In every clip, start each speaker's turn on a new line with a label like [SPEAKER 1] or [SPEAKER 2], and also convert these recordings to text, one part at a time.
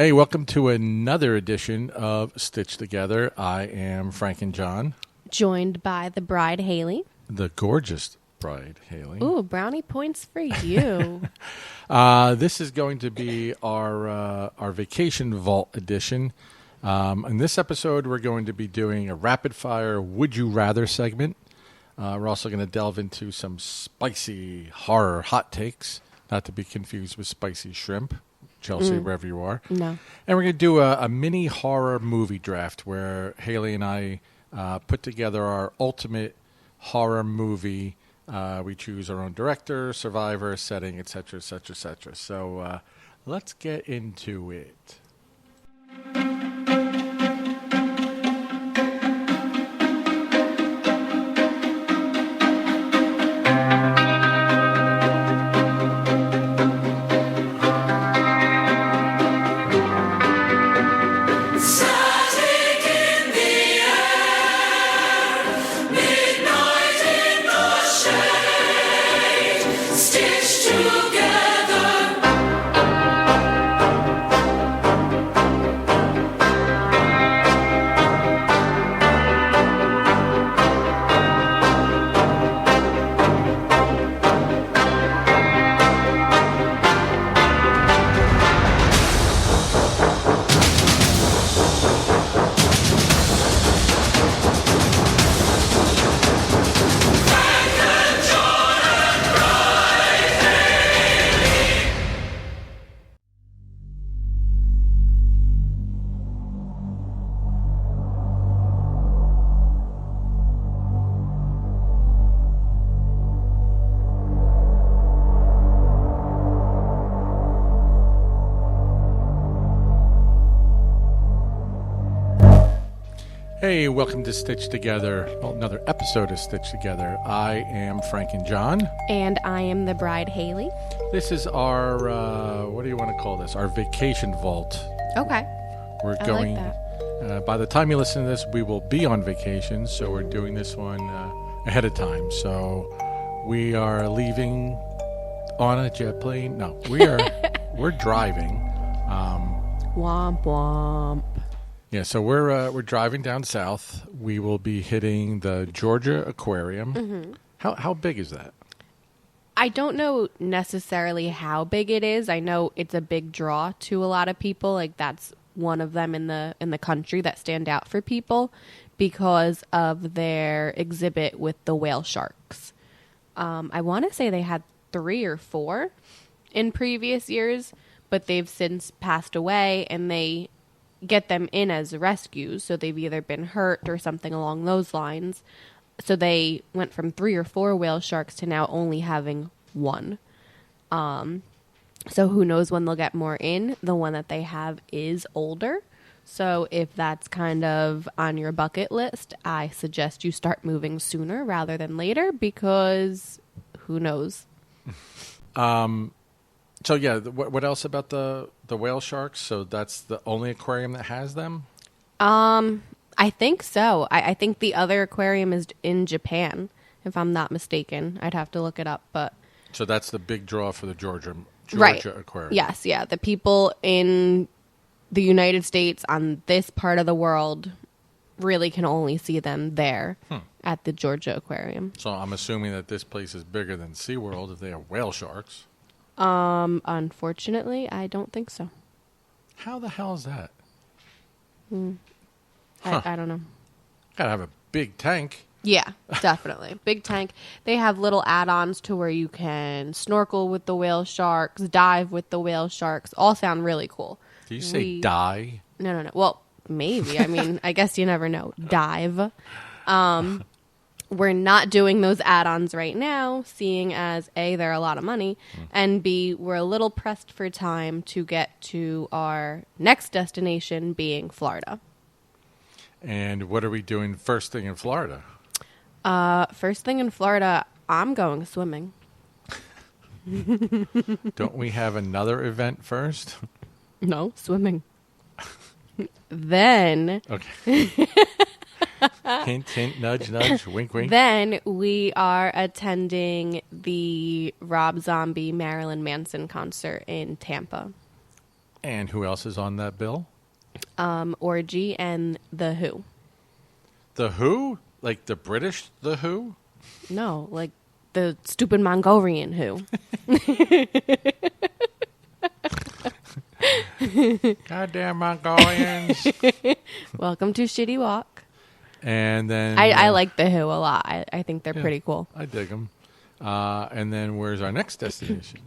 [SPEAKER 1] Hey, welcome to another edition of Stitched Together. I am Franken-John.
[SPEAKER 2] Joined by the Bride-Haylee.
[SPEAKER 1] The gorgeous Bride-Haylee.
[SPEAKER 2] Ooh, brownie points for you.
[SPEAKER 1] This is going to be our Vacation Vault edition. In this episode, we're going to be doing a rapid-fire Would You Rather segment. We're also going to delve into some spicy horror hot takes, not to be confused with spicy shrimp. Chelsea, wherever you are.
[SPEAKER 2] No.
[SPEAKER 1] And we're going to do a mini horror movie draft where Haley and I put together our ultimate horror movie. We choose our own director, survivor, setting, etc., etc., etc. So let's get into it. Hey, welcome to Stitched Together, another episode of Stitched Together. I am Franken-John.
[SPEAKER 2] And I am the Bride-Haylee.
[SPEAKER 1] This is our, what do you want to call this? Our Vacation Vault.
[SPEAKER 2] Okay.
[SPEAKER 1] We're
[SPEAKER 2] I
[SPEAKER 1] going,
[SPEAKER 2] like that.
[SPEAKER 1] By the time you listen to this, we will be on vacation, so we're doing this one ahead of time. So we are leaving on a jet plane. No, we're driving.
[SPEAKER 2] Womp womp.
[SPEAKER 1] Yeah, so we're driving down south. We will be hitting the Georgia Aquarium. Mm-hmm. How big is that?
[SPEAKER 2] I don't know necessarily how big it is. I know it's a big draw to a lot of people. Like that's one of them in the country that stand out for people because of their exhibit with the whale sharks. I want to say they had 3 or 4 in previous years, but they've since passed away, and they get them in as rescues, so they've either been hurt or something along those lines. So they went from 3 or 4 whale sharks to now only having 1. So who knows when they'll get more in. The one that they have is older. So if that's kind of on your bucket list, I suggest you start moving sooner rather than later, because who knows?
[SPEAKER 1] So yeah, what else about the whale sharks? So that's the only aquarium that has them?
[SPEAKER 2] I think so. I think the other aquarium is in Japan, if I'm not mistaken. I'd have to look it up, but
[SPEAKER 1] so that's the big draw for the Georgia
[SPEAKER 2] right.
[SPEAKER 1] Aquarium.
[SPEAKER 2] Yes, yeah. The people in the United States on this part of the world really can only see them there at the Georgia Aquarium.
[SPEAKER 1] So I'm assuming that this place is bigger than SeaWorld if they have whale sharks.
[SPEAKER 2] Unfortunately, I don't think so.
[SPEAKER 1] How the hell is that?
[SPEAKER 2] I don't know.
[SPEAKER 1] Gotta have a big tank.
[SPEAKER 2] Yeah, definitely. Big tank. They have little add-ons to where you can snorkel with the whale sharks, dive with the whale sharks. All sound really cool.
[SPEAKER 1] Do you say die?
[SPEAKER 2] No. Well, maybe. I mean, I guess you never know. Dive. We're not doing those add-ons right now, seeing as A, they're a lot of money, and B, we're a little pressed for time to get to our next destination, being Florida.
[SPEAKER 1] And what are we doing first thing in Florida?
[SPEAKER 2] First thing in Florida, I'm going swimming.
[SPEAKER 1] Don't we have another event first?
[SPEAKER 2] No, swimming. Then...
[SPEAKER 1] Okay. Hint, hint, nudge, nudge, wink, wink.
[SPEAKER 2] Then we are attending the Rob Zombie Marilyn Manson concert in Tampa.
[SPEAKER 1] And who else is on that bill?
[SPEAKER 2] Orgy and The Who.
[SPEAKER 1] The Who? Like the British The Who?
[SPEAKER 2] No, like the stupid Mongolian Who.
[SPEAKER 1] Goddamn Mongolians.
[SPEAKER 2] Welcome to Shitty Walk.
[SPEAKER 1] And then...
[SPEAKER 2] I like The Who a lot. I think they're pretty cool.
[SPEAKER 1] I dig them. And then where's our next destination?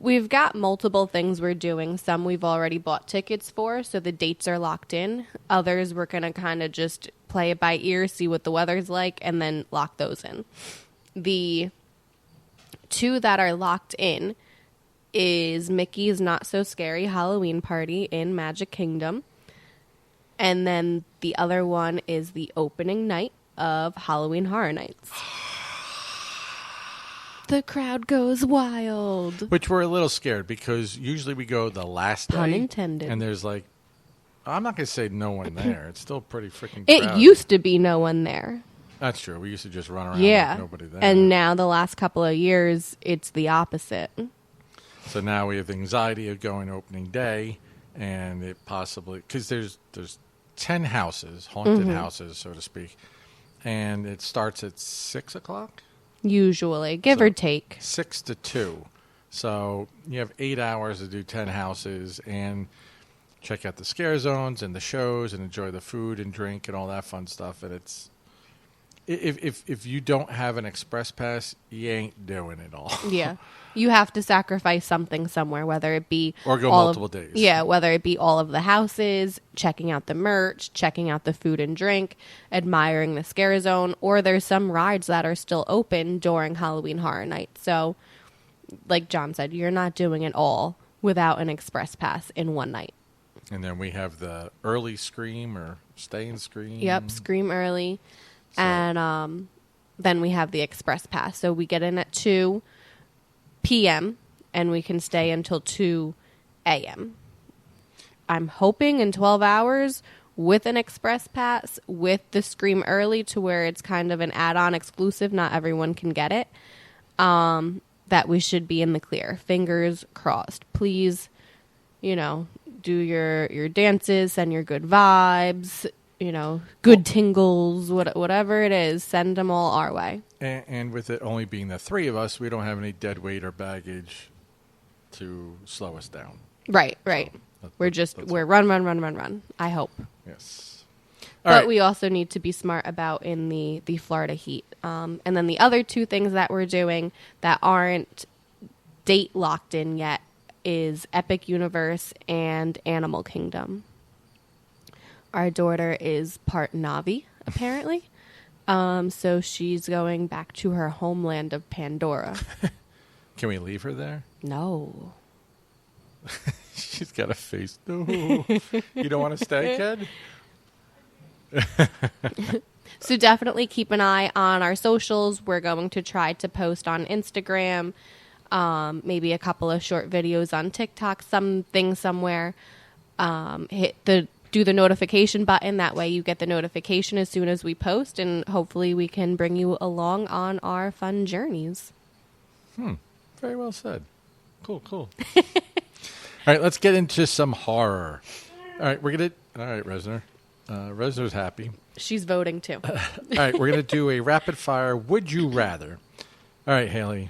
[SPEAKER 2] We've got multiple things we're doing. Some we've already bought tickets for, so the dates are locked in. Others we're going to kind of just play it by ear, see what the weather's like, and then lock those in. The 2 that are locked in is Mickey's Not So Scary Halloween Party in Magic Kingdom. And then the other one is the opening night of Halloween Horror Nights. The crowd goes wild.
[SPEAKER 1] Which we're a little scared because usually we go the last day.
[SPEAKER 2] Pun intended.
[SPEAKER 1] And there's like, I'm not going to say no one there. It's still pretty freaking
[SPEAKER 2] It
[SPEAKER 1] crowded.
[SPEAKER 2] used to be no one there.
[SPEAKER 1] That's true. We used to just run around
[SPEAKER 2] Yeah.
[SPEAKER 1] with nobody there.
[SPEAKER 2] And now the last couple of years, it's the opposite.
[SPEAKER 1] So now we have anxiety of going opening day and it possibly, because there's 10 houses, haunted houses, so to speak. And it starts at 6 o'clock?
[SPEAKER 2] Usually, give or take.
[SPEAKER 1] 6 to 2. So you have 8 hours to do 10 houses and check out the scare zones and the shows and enjoy the food and drink and all that fun stuff. And it's if you don't have an express pass, you ain't doing it all.
[SPEAKER 2] Yeah. You have to sacrifice something somewhere, whether it be...
[SPEAKER 1] Or go multiple days.
[SPEAKER 2] Yeah, whether it be all of the houses, checking out the merch, checking out the food and drink, admiring the scare zone, or there's some rides that are still open during Halloween Horror Night. So, like John said, you're not doing it all without an express pass in one night.
[SPEAKER 1] And then we have the early Scream or Stay and Scream.
[SPEAKER 2] Yep, Scream early.
[SPEAKER 1] So-
[SPEAKER 2] And then we have the express pass. So we get in at 2 p.m. and we can stay until 2 a.m. I'm hoping in 12 hours with an express pass with the Scream early to where it's kind of an add-on exclusive. Not everyone can get it. That we should be in the clear. Fingers crossed. Please, do your dances, send your good vibes, good tingles, whatever it is, send them all our way.
[SPEAKER 1] And with it only being the 3 of us, we don't have any dead weight or baggage to slow us down.
[SPEAKER 2] Right.
[SPEAKER 1] So
[SPEAKER 2] We're run, I hope.
[SPEAKER 1] Yes.
[SPEAKER 2] But we also need to be smart about in the Florida heat. And then the other 2 things that we're doing that aren't date locked in yet is Epic Universe and Animal Kingdom. Our daughter is part Na'vi, apparently. So she's going back to her homeland of Pandora.
[SPEAKER 1] Can we leave her there?
[SPEAKER 2] No.
[SPEAKER 1] She's got a face. No. You don't want to stay, kid?
[SPEAKER 2] So definitely keep an eye on our socials. We're going to try to post on Instagram, maybe a couple of short videos on TikTok, something somewhere. Do the notification button. That way you get the notification as soon as we post, and hopefully we can bring you along on our fun journeys.
[SPEAKER 1] Very well said. Cool. All right, let's get into some horror. All right, Resner. Resner's happy.
[SPEAKER 2] She's voting too.
[SPEAKER 1] All right, we're going to do a rapid fire Would You Rather. All right, Haley.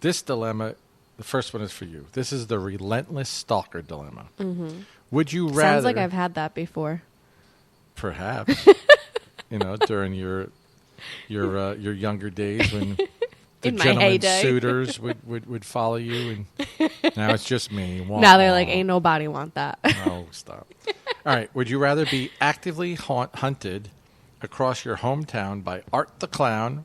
[SPEAKER 1] This dilemma, the first one is for you. This is the relentless stalker dilemma. Mm-hmm. Would you rather...
[SPEAKER 2] Sounds like I've had that before.
[SPEAKER 1] Perhaps. During your younger days when the
[SPEAKER 2] In my
[SPEAKER 1] gentlemen
[SPEAKER 2] heyday.
[SPEAKER 1] suitors would follow you, and now it's just me.
[SPEAKER 2] Now they're like, ain't nobody want that.
[SPEAKER 1] Oh, stop. All right. Would you rather be actively hunted across your hometown by Art the Clown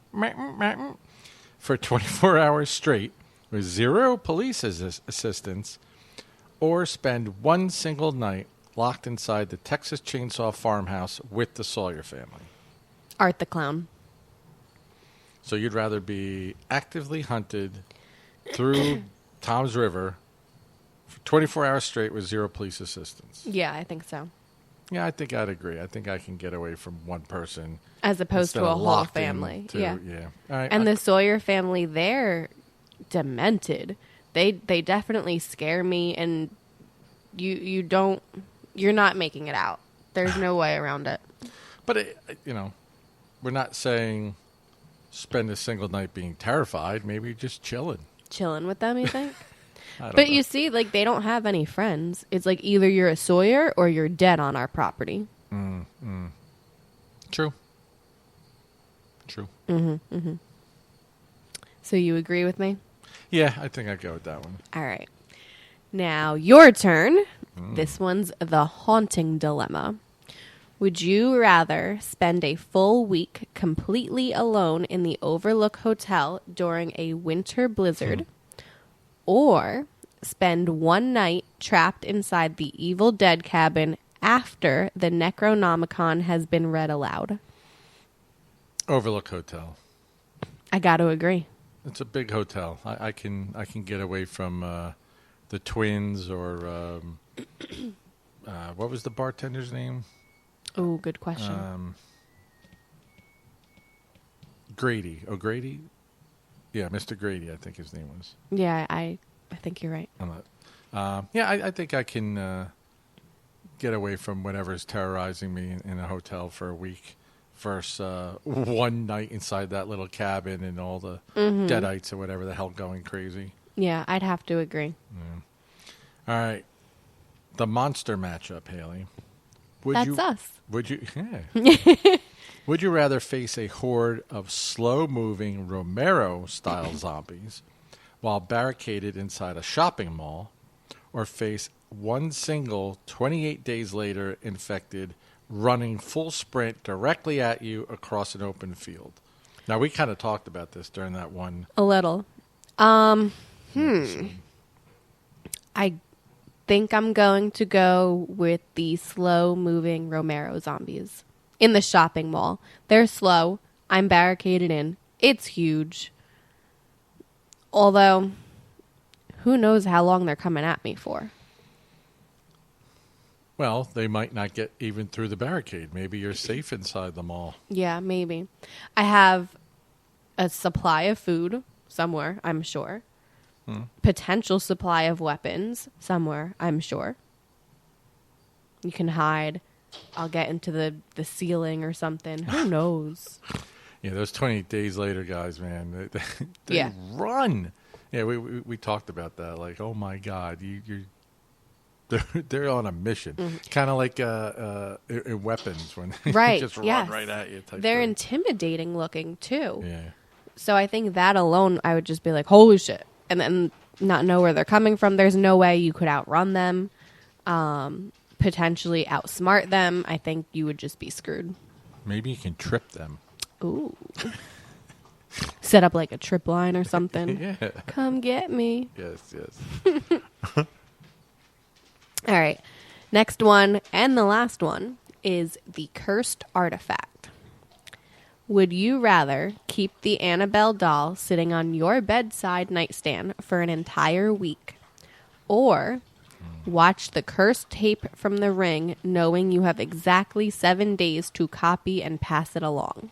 [SPEAKER 1] for 24 hours straight with 0 police assistance, or spend one single night locked inside the Texas Chainsaw Farmhouse with the Sawyer family?
[SPEAKER 2] Art the Clown.
[SPEAKER 1] So you'd rather be actively hunted through Tom's River for 24 hours straight with 0 police assistance?
[SPEAKER 2] Yeah, I think so.
[SPEAKER 1] Yeah, I think I'd agree. I think I can get away from one person.
[SPEAKER 2] As opposed to
[SPEAKER 1] instead
[SPEAKER 2] a
[SPEAKER 1] of
[SPEAKER 2] whole
[SPEAKER 1] locked
[SPEAKER 2] family.
[SPEAKER 1] into-
[SPEAKER 2] Yeah.
[SPEAKER 1] All right.
[SPEAKER 2] And the Sawyer family, they're demented. They definitely scare me, and you're not making it out. There's no way around it.
[SPEAKER 1] But, we're not saying spend a single night being terrified. Maybe just chilling.
[SPEAKER 2] Chilling with them, you think?
[SPEAKER 1] But
[SPEAKER 2] know. You see, like, they don't have any friends. It's like either you're a Sawyer or you're dead on our property.
[SPEAKER 1] True.
[SPEAKER 2] So you agree with me?
[SPEAKER 1] Yeah, I think I'd go with that one.
[SPEAKER 2] All right. Now, your turn. This one's the haunting dilemma. Would you rather spend a full week completely alone in the Overlook Hotel during a winter blizzard, or spend one night trapped inside the Evil Dead cabin after the Necronomicon has been read aloud?
[SPEAKER 1] Overlook Hotel.
[SPEAKER 2] I got to agree.
[SPEAKER 1] It's a big hotel. I can get away from the twins or what was the bartender's name?
[SPEAKER 2] Oh, good question.
[SPEAKER 1] Grady. O'Grady? Yeah, Mr. Grady, I think his name was.
[SPEAKER 2] Yeah, I think you're right.
[SPEAKER 1] I'm not. I think I can get away from whatever's terrorizing me in a hotel for a week versus one night inside that little cabin and all the deadites or whatever the hell going crazy.
[SPEAKER 2] Yeah, I'd have to agree.
[SPEAKER 1] All right. The monster matchup, Haley.
[SPEAKER 2] That's us.
[SPEAKER 1] Would you? Yeah. Would you rather face a horde of slow-moving Romero-style zombies while barricaded inside a shopping mall, or face one single 28 days later infected running full sprint directly at you across an open field? Now, we kind of talked about this during that one.
[SPEAKER 2] A little. I think I'm going to go with the slow-moving Romero zombies in the shopping mall. They're slow. I'm barricaded in. It's huge. Although, who knows how long they're coming at me for?
[SPEAKER 1] Well, they might not get even through the barricade. Maybe you're safe inside the mall.
[SPEAKER 2] Yeah, maybe. I have a supply of food somewhere, I'm sure. Potential supply of weapons somewhere, I'm sure. You can hide. I'll get into the ceiling or something. Who knows?
[SPEAKER 1] Yeah, those 28 days later guys, man, they run. Yeah, we talked about that. Like, oh my God, they're on a mission. Kind of like in weapons when they just run right at you.
[SPEAKER 2] They're intimidating looking too.
[SPEAKER 1] Yeah.
[SPEAKER 2] So I think that alone, I would just be like, holy shit. And then not know where they're coming from. There's no way you could outrun them, potentially outsmart them. I think you would just be screwed.
[SPEAKER 1] Maybe you can trip them.
[SPEAKER 2] Ooh. Set up like a trip line or something.
[SPEAKER 1] Yeah.
[SPEAKER 2] Come get me.
[SPEAKER 1] Yes.
[SPEAKER 2] All right. Next one and the last one is the cursed artifact. Would you rather keep the Annabelle doll sitting on your bedside nightstand for an entire week, or watch the cursed tape from The Ring knowing you have exactly 7 days to copy and pass it along?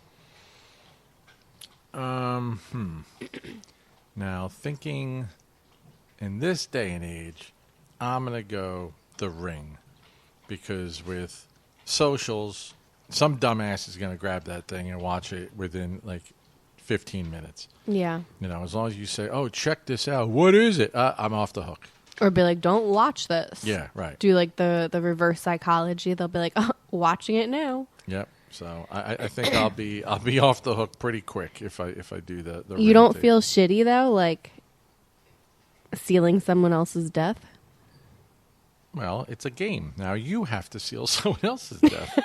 [SPEAKER 1] Now, thinking in this day and age, I'm going to go The Ring, because with socials, some dumbass is going to grab that thing and watch it within like 15 minutes.
[SPEAKER 2] Yeah.
[SPEAKER 1] As long as you say, oh, check this out. What is it? I'm off the hook.
[SPEAKER 2] Or be like, don't watch this.
[SPEAKER 1] Yeah, right.
[SPEAKER 2] Do like the reverse psychology. They'll be like, oh, watching it now.
[SPEAKER 1] Yep. So I think I'll be off the hook pretty quick if I do the
[SPEAKER 2] You don't feel shitty though, like sealing someone else's death?
[SPEAKER 1] Well, it's a game. Now you have to seal someone else's death.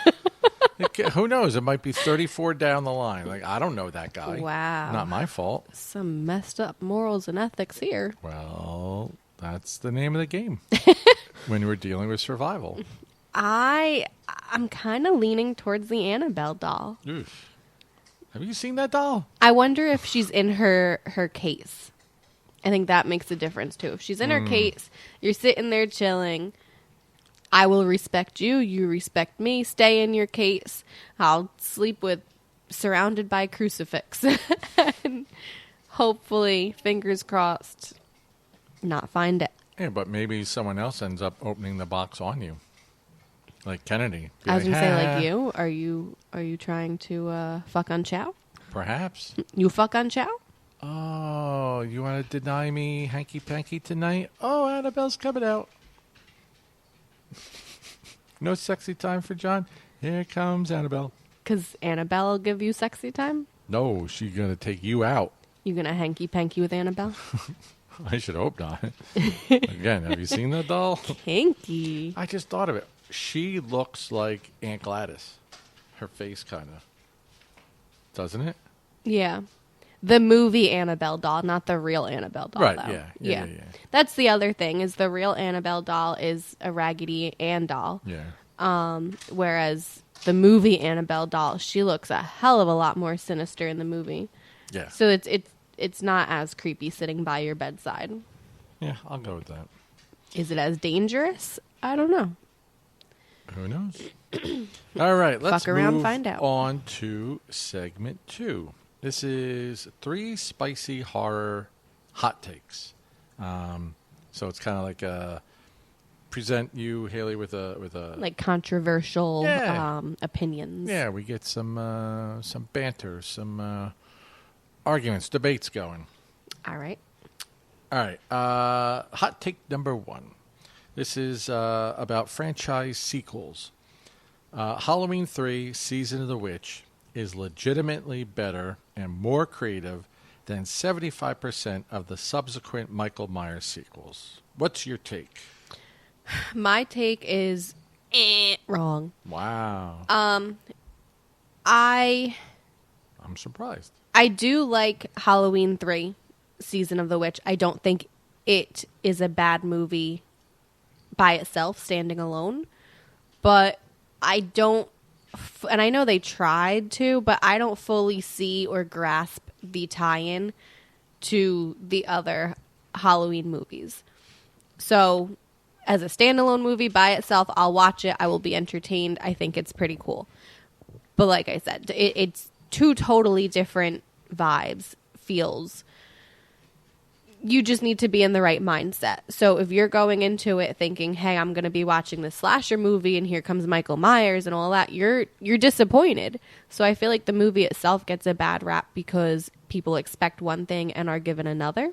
[SPEAKER 1] Who knows? It might be 34 down the line. Like, I don't know that guy.
[SPEAKER 2] Wow.
[SPEAKER 1] Not my fault.
[SPEAKER 2] Some messed up morals and ethics here.
[SPEAKER 1] Well, that's the name of the game when we're dealing with survival.
[SPEAKER 2] I'm kind of leaning towards the Annabelle doll.
[SPEAKER 1] Oof. Have you seen that doll?
[SPEAKER 2] I wonder if she's in her case. I think that makes a difference, too. If she's in her case, you're sitting there chilling. I will respect you. You respect me. Stay in your case. I'll sleep surrounded by crucifix. And hopefully, fingers crossed, not find it.
[SPEAKER 1] Yeah, but maybe someone else ends up opening the box on you, like Kennedy. Be
[SPEAKER 2] I was
[SPEAKER 1] like,
[SPEAKER 2] gonna say,
[SPEAKER 1] "Ah."
[SPEAKER 2] like, are you trying to fuck on Chow?
[SPEAKER 1] Perhaps.
[SPEAKER 2] You fuck on Chow?
[SPEAKER 1] Oh, you want to deny me hanky panky tonight? Oh, Annabelle's coming out. No sexy time for John. Here comes Annabelle.
[SPEAKER 2] Because Annabelle will give you sexy time?
[SPEAKER 1] No, she's gonna take you out.
[SPEAKER 2] You gonna hanky panky with Annabelle?
[SPEAKER 1] I should hope not. Again, have you seen that doll?
[SPEAKER 2] Hanky.
[SPEAKER 1] I just thought of it. She looks like Aunt Gladys. Her face kind of. Doesn't it?
[SPEAKER 2] Yeah. The movie Annabelle doll, not the real Annabelle doll.
[SPEAKER 1] Right,
[SPEAKER 2] though.
[SPEAKER 1] yeah.
[SPEAKER 2] That's the other thing, is the real Annabelle doll is a Raggedy Ann doll.
[SPEAKER 1] Yeah.
[SPEAKER 2] Whereas the movie Annabelle doll, she looks a hell of a lot more sinister in the movie.
[SPEAKER 1] Yeah.
[SPEAKER 2] So it's not as creepy sitting by your bedside.
[SPEAKER 1] Yeah, I'll go with that.
[SPEAKER 2] Is it as dangerous? I don't know.
[SPEAKER 1] Who knows? All right, let's
[SPEAKER 2] Fuck around,
[SPEAKER 1] move
[SPEAKER 2] find out.
[SPEAKER 1] on to segment 2. This is 3 spicy horror hot takes. So it's kind of like present you, Haley, with a
[SPEAKER 2] Like controversial
[SPEAKER 1] Yeah.
[SPEAKER 2] Opinions.
[SPEAKER 1] Yeah, we get some banter, some arguments, debates going.
[SPEAKER 2] All right.
[SPEAKER 1] All right, hot take number 1. This is about franchise sequels. Halloween 3: Season of the Witch is legitimately better and more creative than 75% of the subsequent Michael Myers sequels. What's your take?
[SPEAKER 2] My take is wrong.
[SPEAKER 1] Wow.
[SPEAKER 2] I'm
[SPEAKER 1] surprised.
[SPEAKER 2] I do like Halloween 3, Season of the Witch. I don't think it is a bad movie by itself, standing alone. But I don't, and I know they tried to, but I don't fully see or grasp the tie-in to the other Halloween movies. So, as a standalone movie by itself, I'll watch it. I will be entertained. I think it's pretty cool. But like I said, it's 2 totally different vibes, feels. You just need to be in the right mindset. So if you're going into it thinking, hey, I'm going to be watching this slasher movie and here comes Michael Myers and all that, you're disappointed. So I feel like the movie itself gets a bad rap because people expect one thing and are given another.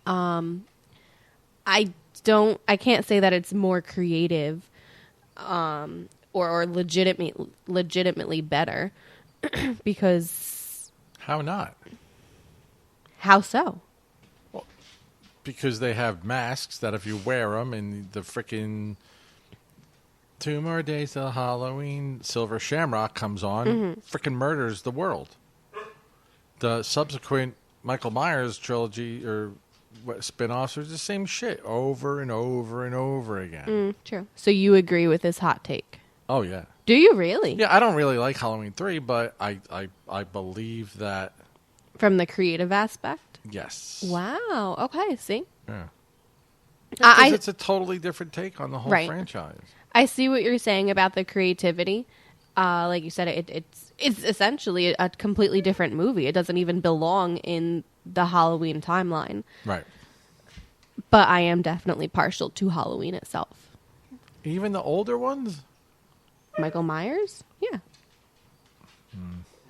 [SPEAKER 2] I can't say that it's more creative or legitimately better because...
[SPEAKER 1] How not?
[SPEAKER 2] How so?
[SPEAKER 1] Because they have masks that if you wear them and the frickin' 2 more days till Halloween, Silver Shamrock comes on, frickin' murders the world. The subsequent Michael Myers trilogy or spin-offs are the same shit over and over and over again.
[SPEAKER 2] True. So you agree with this hot take?
[SPEAKER 1] Oh, yeah.
[SPEAKER 2] Do you really?
[SPEAKER 1] Yeah, I don't really like Halloween 3, but I believe that...
[SPEAKER 2] From the creative aspect?
[SPEAKER 1] Yes.
[SPEAKER 2] Wow. Okay, see?
[SPEAKER 1] Yeah.
[SPEAKER 2] I-
[SPEAKER 1] Because it's a totally different take on the whole
[SPEAKER 2] Right.
[SPEAKER 1] franchise.
[SPEAKER 2] I see what you're saying about the creativity. Like you said, it's essentially a completely different movie. It doesn't even belong in the Halloween timeline.
[SPEAKER 1] Right.
[SPEAKER 2] But I am definitely partial to Halloween itself.
[SPEAKER 1] Even the older ones?
[SPEAKER 2] Michael Myers? Yeah.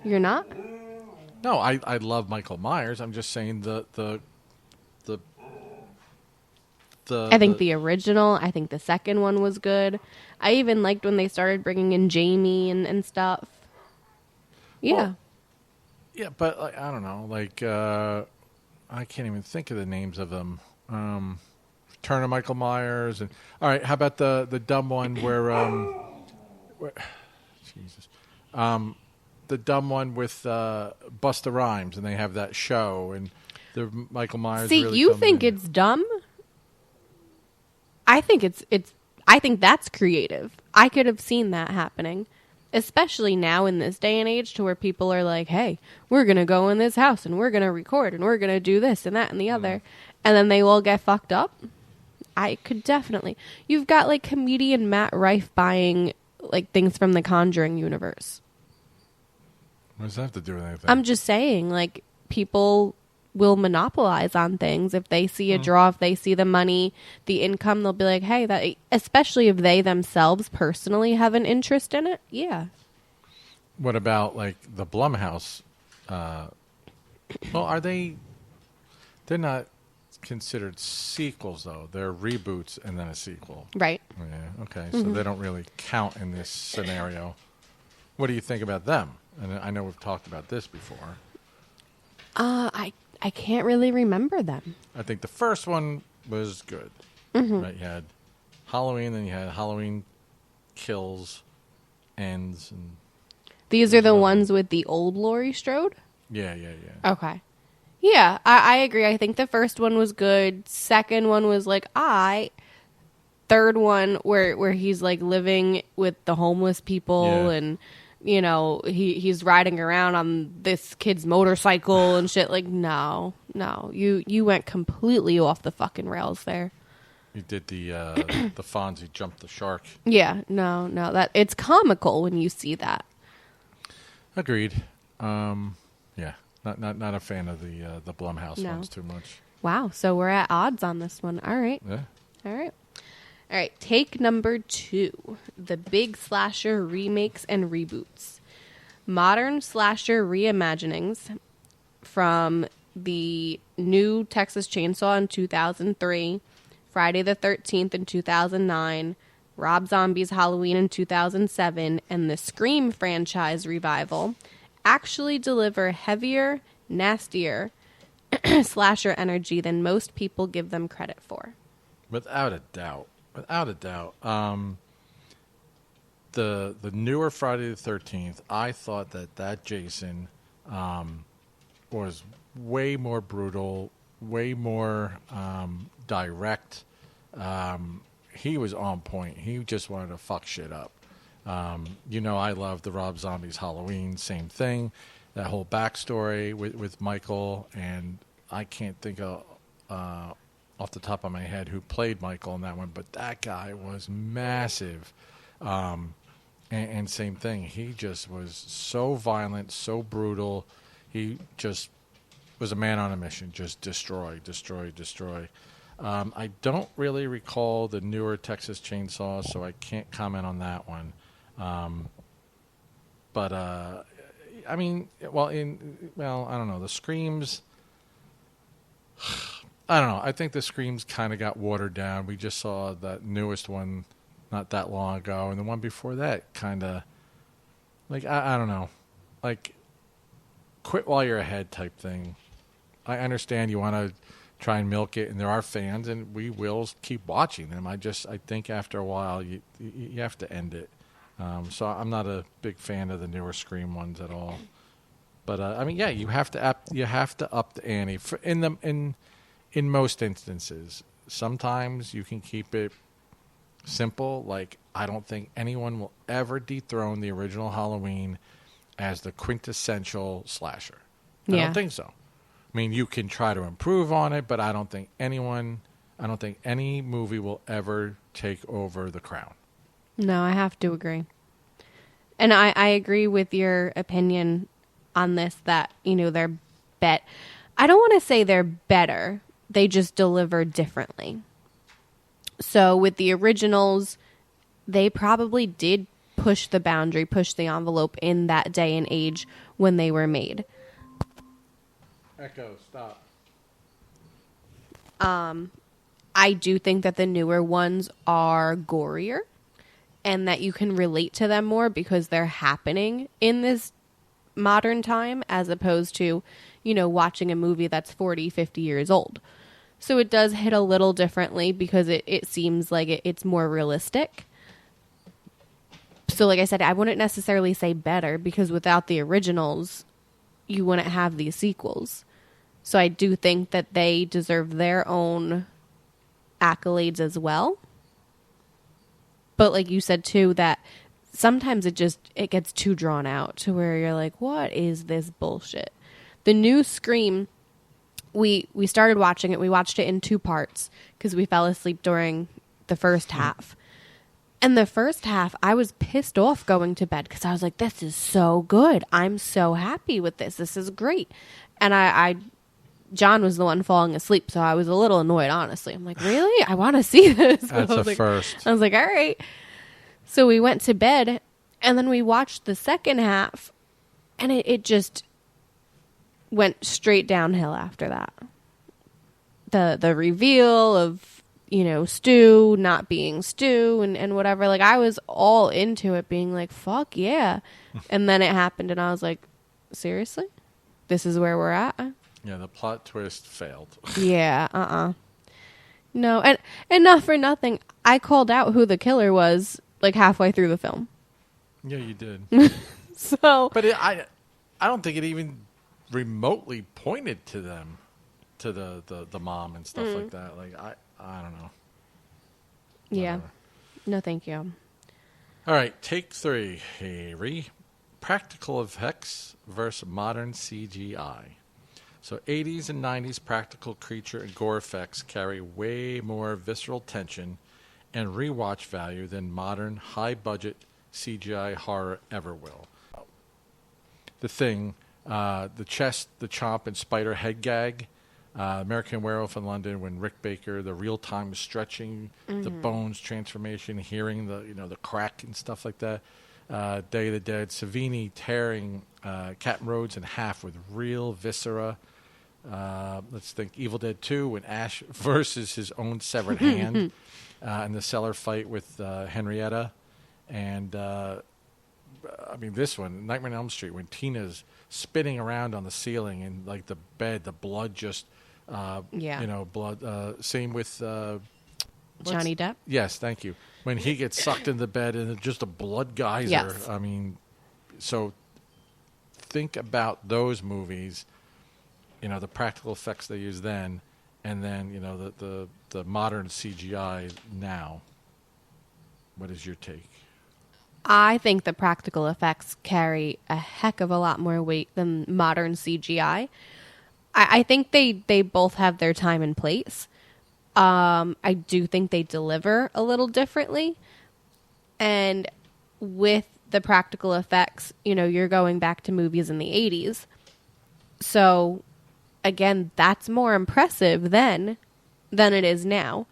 [SPEAKER 2] You're not?
[SPEAKER 1] No, I love Michael Myers. I'm just saying the
[SPEAKER 2] I think the original, I think the second one was good. I even liked when they started bringing in Jamie and stuff. Yeah.
[SPEAKER 1] Well, yeah, but like, I don't know. Like I can't even think of the names of them. Return of Michael Myers and all right. How about the dumb one where Jesus, the dumb one with Busta Rhymes and they have that show and the Michael Myers.
[SPEAKER 2] See,
[SPEAKER 1] really
[SPEAKER 2] you
[SPEAKER 1] comes
[SPEAKER 2] think
[SPEAKER 1] in.
[SPEAKER 2] it's dumb? I think I think that's creative. I could have seen that happening. Especially now in this day and age to where people are like, hey, we're going to go in this house and we're going to record and we're going to do this and that and the other. And then they all get fucked up. I could definitely. You've got like comedian Matt Rife buying like things from the Conjuring universe.
[SPEAKER 1] What does that have to do with anything?
[SPEAKER 2] I'm just saying, like, people will monopolize on things. If they see a draw, if they see the money, the income, they'll be like, hey, that, especially if they themselves personally have an interest in it. Yeah.
[SPEAKER 1] What about like the Blumhouse? Well, they're not considered sequels though. They're reboots and then a sequel.
[SPEAKER 2] Right.
[SPEAKER 1] Yeah. Okay. So they don't really count in this scenario. What do you think about them? And I know we've talked about this before.
[SPEAKER 2] I can't really remember them.
[SPEAKER 1] I think the first one was good. Right? You had Halloween, then you had Halloween Kills, Ends, and
[SPEAKER 2] These are the ones with the old Laurie Strode?
[SPEAKER 1] yeah.
[SPEAKER 2] Okay. Yeah, I agree. I think the first one was good. Second one was like, third one where he's like living with the homeless people and you know, he's riding around on this kid's motorcycle and shit. Like, no. You went completely off the fucking rails there.
[SPEAKER 1] You did the Fonzie jumped the shark.
[SPEAKER 2] Yeah, no. That it's comical when you see that.
[SPEAKER 1] Agreed. Yeah, not a fan of the Blumhouse ones too much.
[SPEAKER 2] Wow, so we're at odds on this one. All right.
[SPEAKER 1] Yeah.
[SPEAKER 2] All right, take number 2, the big slasher remakes and reboots. Modern slasher reimaginings from the new Texas Chainsaw in 2003, Friday the 13th in 2009, Rob Zombie's Halloween in 2007, and the Scream franchise revival actually deliver heavier, nastier slasher energy than most people give them credit for.
[SPEAKER 1] Without a doubt. The newer Friday the 13th, I thought that Jason was way more brutal, way more direct. He was on point. He just wanted to fuck shit up. You know, I love the Rob Zombie's Halloween, same thing. That whole backstory with Michael, and I can't think of off the top of my head who played Michael in that one, but that guy was massive. And same thing. He just was so violent, so brutal. He just was a man on a mission. Just destroy. I don't really recall the newer Texas Chainsaw, so I can't comment on that one. But I mean, I don't know. The Screams, I don't know. I think the Screams kind of got watered down. We just saw that newest one not that long ago, and the one before that kind of, like, I don't know. Like, quit while you're ahead type thing. I understand you want to try and milk it, and there are fans, and we will keep watching them. I think after a while, you have to end it. So I'm not a big fan of the newer Scream ones at all. But I mean, yeah, you have to up the ante in most instances. Sometimes you can keep it simple. Like, I don't think anyone will ever dethrone the original Halloween as the quintessential slasher. I don't think so. I mean, you can try to improve on it, but I don't think any movie will ever take over the crown.
[SPEAKER 2] No, I have to agree. And I agree with your opinion on this that, you know, I don't want to say they're better. They just deliver differently. So with the originals, they probably did push the boundary, push the envelope in that day and age when they were made.
[SPEAKER 1] Echo, stop.
[SPEAKER 2] I do think that the newer ones are gorier and that you can relate to them more because they're happening in this modern time as opposed to, you know, watching a movie that's 40, 50 years old. So it does hit a little differently because it seems like it's more realistic. So like I said, I wouldn't necessarily say better because without the originals, you wouldn't have these sequels. So I do think that they deserve their own accolades as well. But like you said too, that sometimes it gets too drawn out to where you're like, what is this bullshit? The new Scream, we started watching it. We watched it in 2 parts because we fell asleep during the first half. And the first half, I was pissed off going to bed because I was like, this is so good. I'm so happy with this. This is great. And I John was the one falling asleep, so I was a little annoyed, honestly. I'm like, really? I want to see this.
[SPEAKER 1] That's
[SPEAKER 2] I
[SPEAKER 1] a
[SPEAKER 2] was like,
[SPEAKER 1] first.
[SPEAKER 2] I was like, all right. So we went to bed, and then we watched the second half, and it just went straight downhill after that. The reveal of, Stu not being Stu and whatever. Like, I was all into it being like, fuck yeah. And then it happened, and I was like, seriously? This is where we're at?
[SPEAKER 1] Yeah, the plot twist failed.
[SPEAKER 2] Yeah, No, and not for nothing, I called out who the killer was, like, halfway through the film.
[SPEAKER 1] Yeah, you did.
[SPEAKER 2] So...
[SPEAKER 1] But I don't think it even remotely pointed to them, to the mom and stuff like that. Like, I don't know.
[SPEAKER 2] Yeah.
[SPEAKER 1] Whatever.
[SPEAKER 2] No, thank you.
[SPEAKER 1] All right, take 3, Harry. Practical effects versus modern CGI. So 80s and 90s practical creature and gore effects carry way more visceral tension and rewatch value than modern high-budget CGI horror ever will. The Thing, the chest, the chomp, and spider head gag, American Werewolf in London when Rick Baker, the real-time stretching, the bones transformation, hearing the crack and stuff like that. Day of the Dead, Savini tearing Captain Rhodes in half with real viscera. Let's think Evil Dead 2 when Ash versus his own severed hand in the cellar fight with Henrietta. And, this one, Nightmare on Elm Street, when Tina's spinning around on the ceiling and, like, the bed, the blood just, blood. Same with...
[SPEAKER 2] Johnny Depp?
[SPEAKER 1] Yes, thank you. When he gets sucked in the bed and it's just a blood geyser.
[SPEAKER 2] Yes.
[SPEAKER 1] So think about those movies, the practical effects they use then, and then, the modern CGI now. What is your take?
[SPEAKER 2] I think the practical effects carry a heck of a lot more weight than modern CGI. I think they both have their time and place. I do think they deliver a little differently. And with the practical effects, you're going back to movies in the 80s. So, again, that's more impressive then than it is now.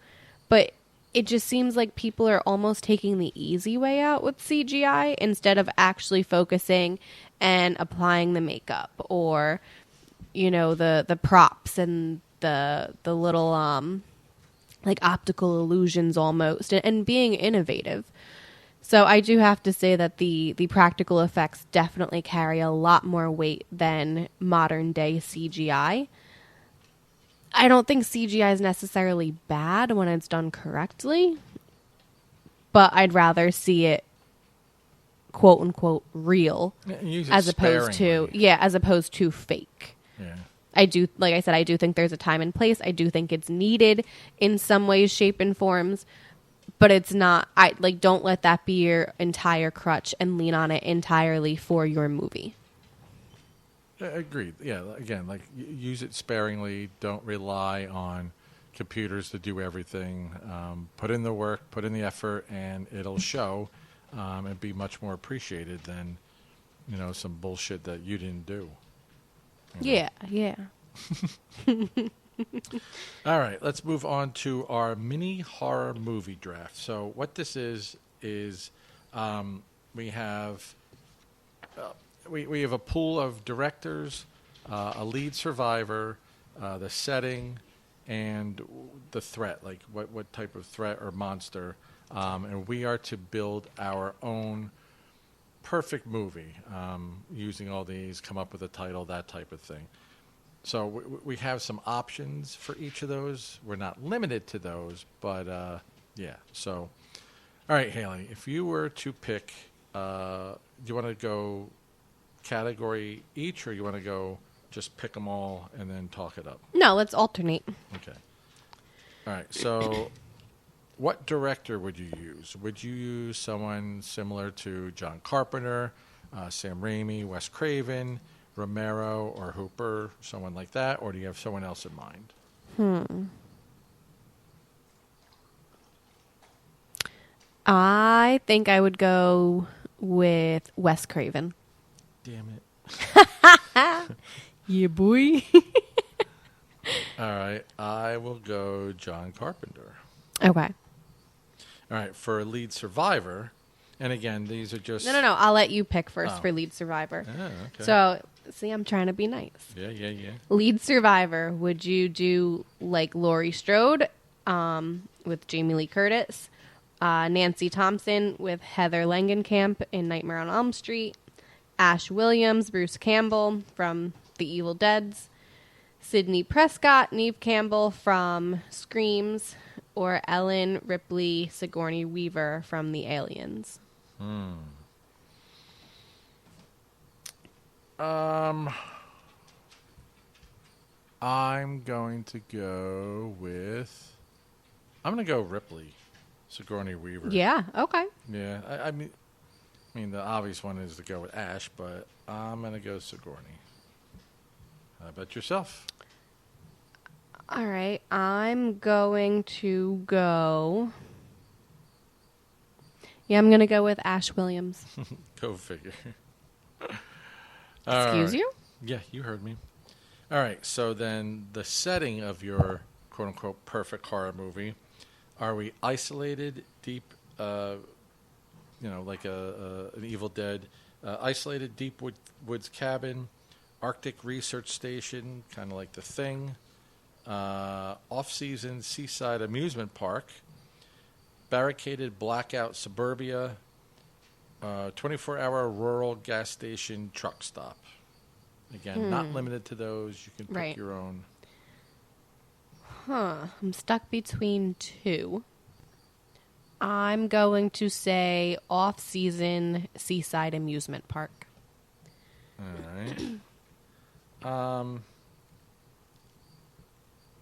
[SPEAKER 2] But it just seems like people are almost taking the easy way out with CGI instead of actually focusing and applying the makeup or, the props and the little... like optical illusions almost, and being innovative. So I do have to say that the practical effects definitely carry a lot more weight than modern day CGI. I don't think CGI is necessarily bad when it's done correctly, but I'd rather see it quote unquote real as opposed to fake. Yeah. I do, like I said, I do think there's a time and place. I do think it's needed in some ways, shape, and forms, but it's not. Don't let that be your entire crutch and lean on it entirely for your movie.
[SPEAKER 1] Agreed. Yeah. Again, use it sparingly. Don't rely on computers to do everything. Put in the work, put in the effort, and it'll show, and be much more appreciated than, some bullshit that you didn't do.
[SPEAKER 2] Yeah.
[SPEAKER 1] All right, let's move on to our mini horror movie draft. So what this is we have a pool of directors, a lead survivor, the setting, and the threat, like what type of threat or monster, and we are to build our own perfect movie, using all these, come up with a title, that type of thing. So we have some options for each of those. We're not limited to those, but yeah. So, all right, Haley, if you were to pick, do you want to go category each, or you want to go just pick them all and then talk it up?
[SPEAKER 2] No, let's alternate.
[SPEAKER 1] Okay. All right, so... What director would you use? Would you use someone similar to John Carpenter, Sam Raimi, Wes Craven, Romero, or Hooper, someone like that? Or do you have someone else in mind?
[SPEAKER 2] I think I would go with Wes Craven.
[SPEAKER 1] Damn it.
[SPEAKER 2] Yeah, boy.
[SPEAKER 1] All right. I will go John Carpenter.
[SPEAKER 2] Okay.
[SPEAKER 1] All right. For lead survivor, and again, these are just...
[SPEAKER 2] No. I'll let you pick first
[SPEAKER 1] Oh.
[SPEAKER 2] for lead survivor.
[SPEAKER 1] Ah, okay.
[SPEAKER 2] So, see, I'm trying to be nice.
[SPEAKER 1] Yeah.
[SPEAKER 2] Lead survivor, would you do like Laurie Strode with Jamie Lee Curtis, Nancy Thompson with Heather Langenkamp in Nightmare on Elm Street, Ash Williams, Bruce Campbell from The Evil Deads, Sidney Prescott, Neve Campbell from Screams, or Ellen Ripley Sigourney Weaver from The Aliens?
[SPEAKER 1] I'm going to go with... I'm going to go Ripley, Sigourney Weaver.
[SPEAKER 2] Yeah, okay.
[SPEAKER 1] Yeah, I mean, the obvious one is to go with Ash, but I'm going to go Sigourney. How about yourself?
[SPEAKER 2] All right, I'm going to go... Yeah, I'm going to go with Ash Williams.
[SPEAKER 1] Go figure.
[SPEAKER 2] Excuse you?
[SPEAKER 1] Yeah, you heard me. All right, so then the setting of your quote-unquote perfect horror movie, are we isolated, deep, like an Evil Dead, isolated deep woods cabin, Arctic research station, kind of like The Thing, off-season seaside amusement park, barricaded blackout suburbia, 24-hour rural gas station truck stop? Again, not limited to those. You can pick your own.
[SPEAKER 2] I'm stuck between two. I'm going to say off-season seaside amusement park.
[SPEAKER 1] All right.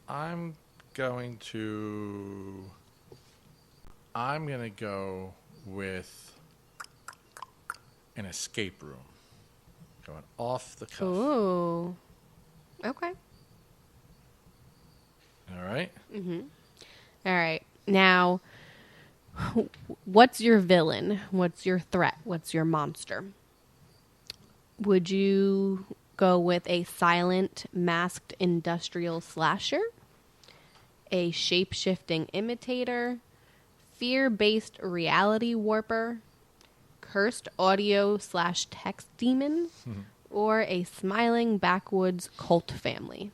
[SPEAKER 1] I'm going to go with an escape room. Going off the cuff.
[SPEAKER 2] Ooh. Okay.
[SPEAKER 1] All right.
[SPEAKER 2] Mm-hmm. All right. Now, what's your villain? What's your threat? What's your monster? Would you go with a silent, masked industrial slasher, a shape-shifting imitator, fear-based reality warper, cursed audio/text demon, or a smiling backwoods cult family?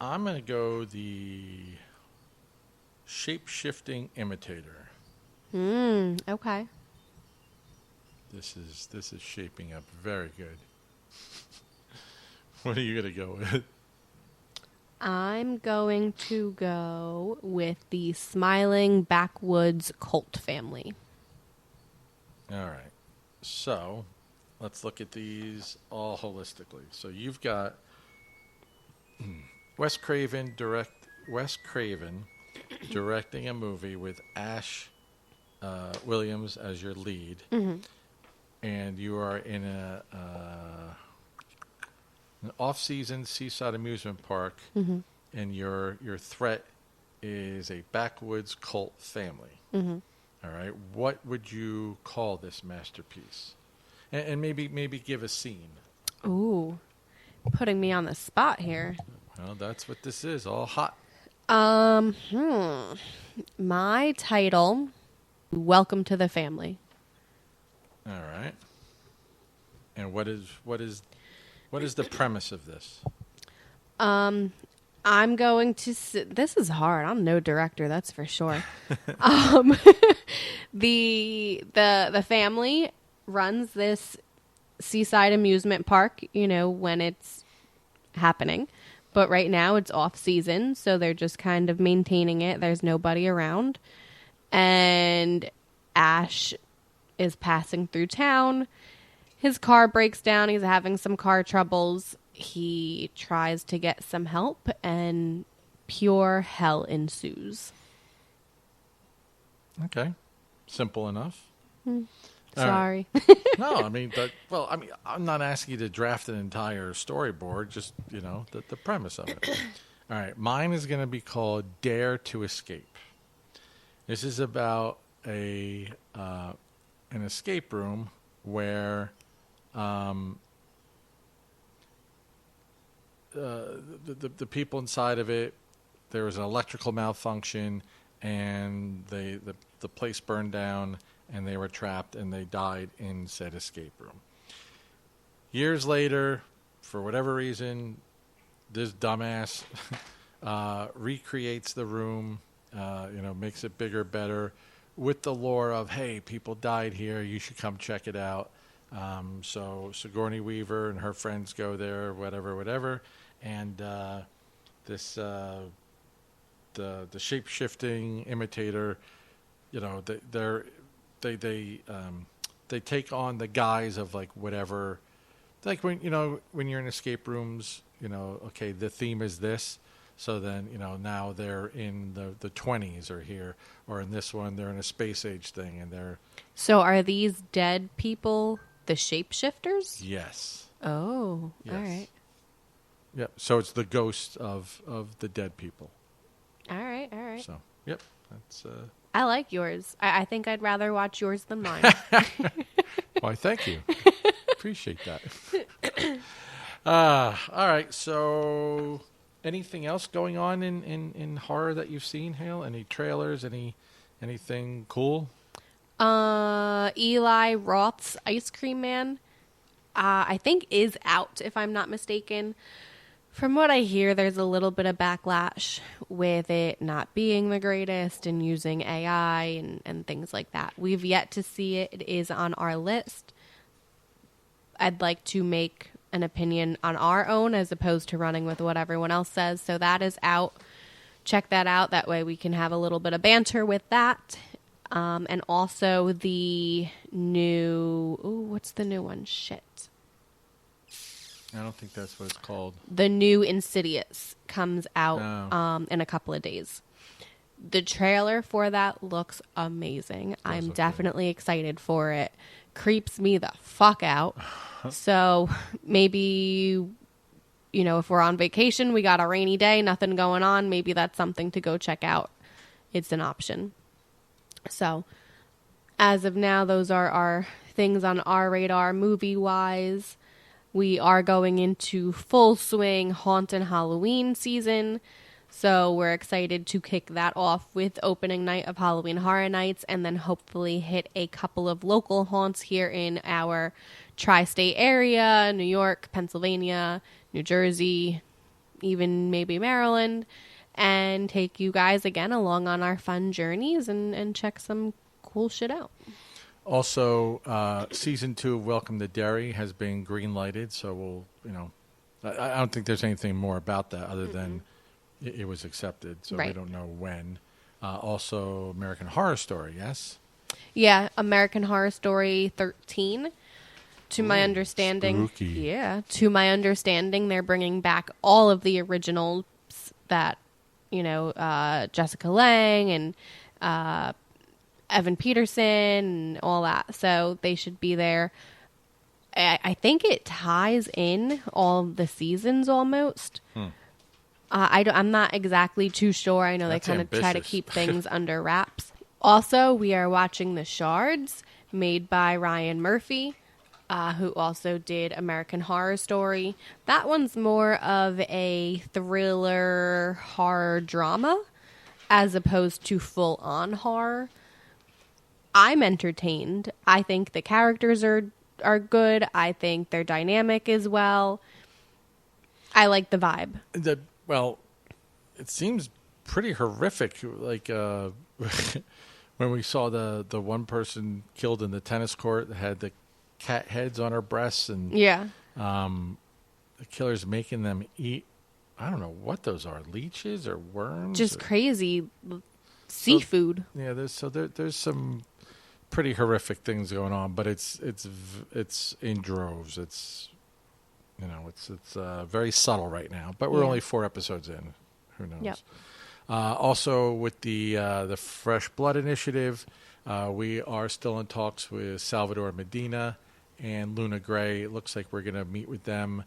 [SPEAKER 1] I'm going to go the shape-shifting imitator.
[SPEAKER 2] Okay.
[SPEAKER 1] This is shaping up very good. What are you going to go with?
[SPEAKER 2] I'm going to go with the smiling backwoods cult family.
[SPEAKER 1] All right. So, let's look at these all holistically. So, you've got Wes Craven directing a movie with Ash Williams as your lead.
[SPEAKER 2] Mm-hmm.
[SPEAKER 1] And you are in an off-season seaside amusement park, and your threat is a backwoods cult family.
[SPEAKER 2] Mm-hmm.
[SPEAKER 1] All right, what would you call this masterpiece? And maybe give a scene.
[SPEAKER 2] Ooh, putting me on the spot here.
[SPEAKER 1] Well, that's what this is, all hot.
[SPEAKER 2] My title, Welcome to the Family.
[SPEAKER 1] All right. And what is the premise of this?
[SPEAKER 2] I'm going to... This is hard. I'm no director, that's for sure. The family runs this seaside amusement park, when it's happening. But right now it's off season, so they're just kind of maintaining it. There's nobody around. And Ash is passing through town. His car breaks down. He's having some car troubles. He tries to get some help, and pure hell ensues.
[SPEAKER 1] Okay. Simple enough.
[SPEAKER 2] Sorry.
[SPEAKER 1] Right. No, I'm not asking you to draft an entire storyboard, just, the premise of it. All right. Mine is going to be called Dare to Escape. This is about an escape room where the people inside of it, there was an electrical malfunction, and the place burned down, and they were trapped, and they died in said escape room. Years later, for whatever reason, this dumbass recreates the room, makes it bigger, better, with the lore of, hey, people died here, you should come check it out. So Sigourney Weaver and her friends go there, whatever, and this the shape-shifting imitator, they take on the guise of like whatever, like when you're in escape rooms, okay, the theme is this. So then, now they're in the 20s or here, or in this one, they're in a space age thing, and they're...
[SPEAKER 2] So are these dead people the shapeshifters?
[SPEAKER 1] Yes.
[SPEAKER 2] Oh,
[SPEAKER 1] yes.
[SPEAKER 2] All right.
[SPEAKER 1] Yep. So it's the ghost of the dead people.
[SPEAKER 2] All right.
[SPEAKER 1] So, yep. That's...
[SPEAKER 2] I like yours. I think I'd rather watch yours than mine.
[SPEAKER 1] Why, thank you. Appreciate that. All right, so... Anything else going on in horror that you've seen, Hale? Any trailers? Anything cool?
[SPEAKER 2] Eli Roth's Ice Cream Man, I think is out, if I'm not mistaken. From what I hear, there's a little bit of backlash with it not being the greatest and using AI and things like that. We've yet to see it. It is on our list. I'd like to make an opinion on our own as opposed to running with what everyone else says. So that is out. Check that out. That way we can have a little bit of banter with that. And also the new... what's the new one? Shit.
[SPEAKER 1] I don't think that's what it's called.
[SPEAKER 2] The new Insidious comes out in a couple of days. The trailer for that looks amazing. I'm definitely excited for it. Creeps me the fuck out. So maybe, if we're on vacation, we got a rainy day, nothing going on, maybe that's something to go check out. It's an option. So as of now, those are our things on our radar movie-wise. We are going into full swing Haunted Halloween season. So we're excited to kick that off with opening night of Halloween Horror Nights, and then hopefully hit a couple of local haunts here in our tri-state area, New York, Pennsylvania, New Jersey, even maybe Maryland, and take you guys again along on our fun journeys and check some cool shit out.
[SPEAKER 1] Also, season 2 of Welcome to Derry has been green-lighted, so I don't think there's anything more about that other than it was accepted, so we don't know when. Also, American Horror Story, yes?
[SPEAKER 2] Yeah, American Horror Story 13. To my understanding,
[SPEAKER 1] spooky.
[SPEAKER 2] Yeah, to my understanding, they're bringing back all of the originals that, Jessica Lange and Evan Peterson and all that. So they should be there. I think it ties in all the seasons almost. I'm not exactly too sure. I know
[SPEAKER 1] That's
[SPEAKER 2] they kind of try to
[SPEAKER 1] ambitious.
[SPEAKER 2] keep things under wraps. Also, we are watching The Shards, made by Ryan Murphy, who also did American Horror Story. That one's more of a thriller horror drama as opposed to full-on horror. I'm entertained. I think the characters are good. I think they're dynamic as well. I like the vibe.
[SPEAKER 1] Well, it seems pretty horrific. Like when we saw the one person killed in the tennis court that had the cat heads on her breasts, and the killer's making them eat. I don't know what those are, leeches or worms.
[SPEAKER 2] Just crazy seafood.
[SPEAKER 1] So, there's some pretty horrific things going on, but it's in droves. It's very subtle right now, but we're only 4 episodes in. Who knows? Yep. Also, with the Fresh Blood Initiative, we are still in talks with Salvador Medina and Luna Gray. It looks like we're going to meet with them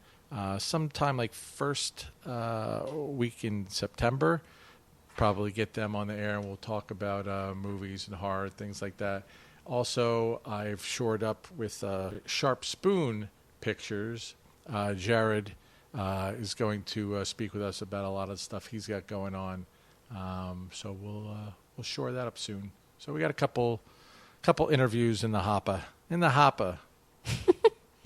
[SPEAKER 1] sometime like first week in September. Probably get them on the air, and we'll talk about movies and horror, things like that. Also, I've shored up with Sharp Spoon Pictures. Jared is going to speak with us about a lot of stuff he's got going on. So we'll shore that up soon. So we got a couple interviews in the hopper. You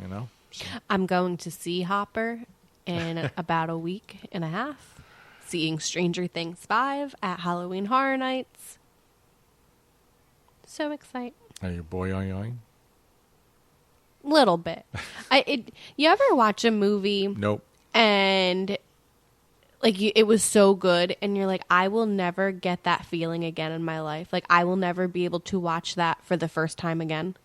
[SPEAKER 1] know. So.
[SPEAKER 2] I'm going to see Hopper in about a week and a half. Seeing Stranger Things 5 at Halloween Horror Nights. So excited.
[SPEAKER 1] Are you boing?
[SPEAKER 2] Little bit. You ever watch a movie?
[SPEAKER 1] Nope.
[SPEAKER 2] And like it was so good, and you're like, I will never get that feeling again in my life. Like I will never be able to watch that for the first time again.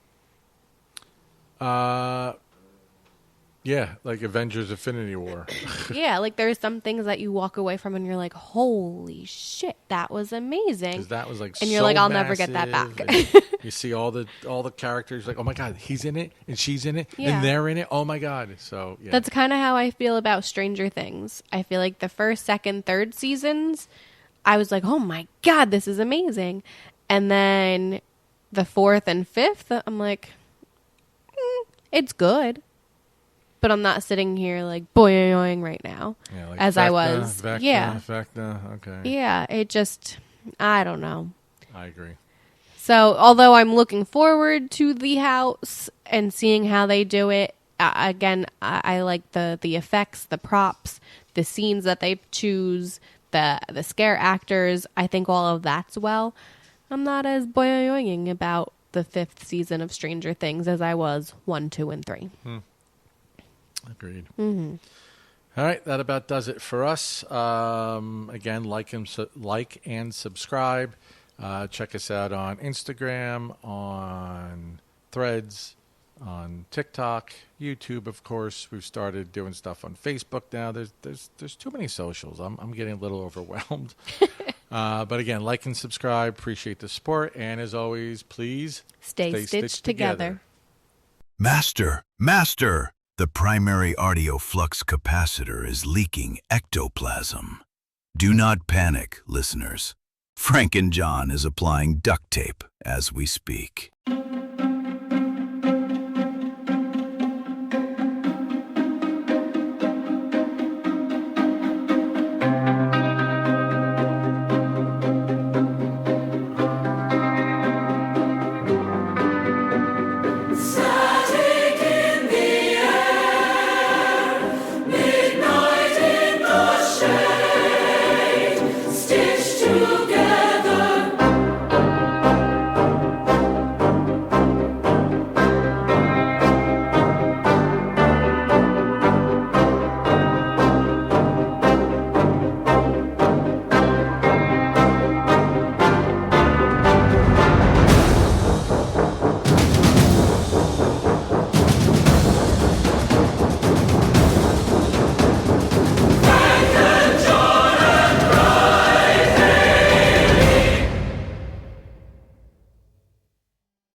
[SPEAKER 1] Yeah, like Avengers Infinity War.
[SPEAKER 2] Yeah, like there's some things that you walk away from and you're like, holy shit, that was amazing.
[SPEAKER 1] Because that was like
[SPEAKER 2] and you're
[SPEAKER 1] so
[SPEAKER 2] like, I'll
[SPEAKER 1] massive,
[SPEAKER 2] never get that back.
[SPEAKER 1] You see all the characters like, oh my God, he's in it and she's in it
[SPEAKER 2] Yeah.
[SPEAKER 1] and they're in it. Oh my God. So yeah.
[SPEAKER 2] That's kind of how I feel about Stranger Things. I feel like the first, second, third seasons, I was like, oh my God, this is amazing. And then the fourth and fifth, I'm like, it's good. But I'm not sitting here like boing right now,
[SPEAKER 1] like
[SPEAKER 2] as I was.
[SPEAKER 1] Vecna, okay.
[SPEAKER 2] Yeah, it just, I don't know.
[SPEAKER 1] I agree.
[SPEAKER 2] So, although I'm looking forward to the house and seeing how they do it, again, I like the effects, the props, the scenes that they choose, the scare actors. I think all of that's well. I'm not as boing about the fifth season of Stranger Things as I was 1, 2, and 3.
[SPEAKER 1] Agreed.
[SPEAKER 2] Mm-hmm.
[SPEAKER 1] All right, that about does it for us. Again, like and subscribe. Check us out on Instagram, on Threads, on TikTok, YouTube. Of course, we've started doing stuff on Facebook now. There's too many socials. I'm getting a little overwhelmed. But again, like and subscribe. Appreciate the support, and as always, please
[SPEAKER 2] Stay stitched together.
[SPEAKER 3] Master. The primary audio flux capacitor is leaking ectoplasm. Do not panic, listeners. Franken-John is applying duct tape as we speak.